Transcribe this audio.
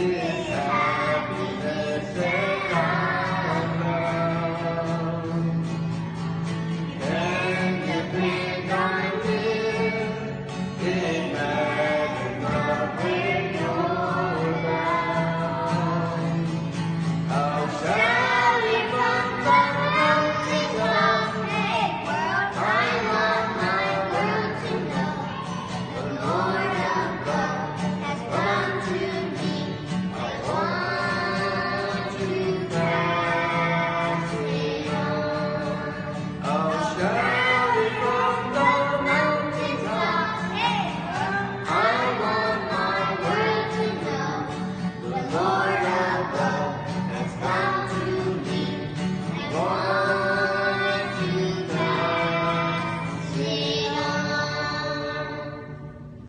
this happiness that I know. And you think I live imagine love when you're down. Oh, shall we from the mountain top? Hey, world, I want my world to know the Lord above has come to me. I want to pass it on. Oh, shall we from the mountain top? Hey, world, I want my world to know the Lord above has come to me. I want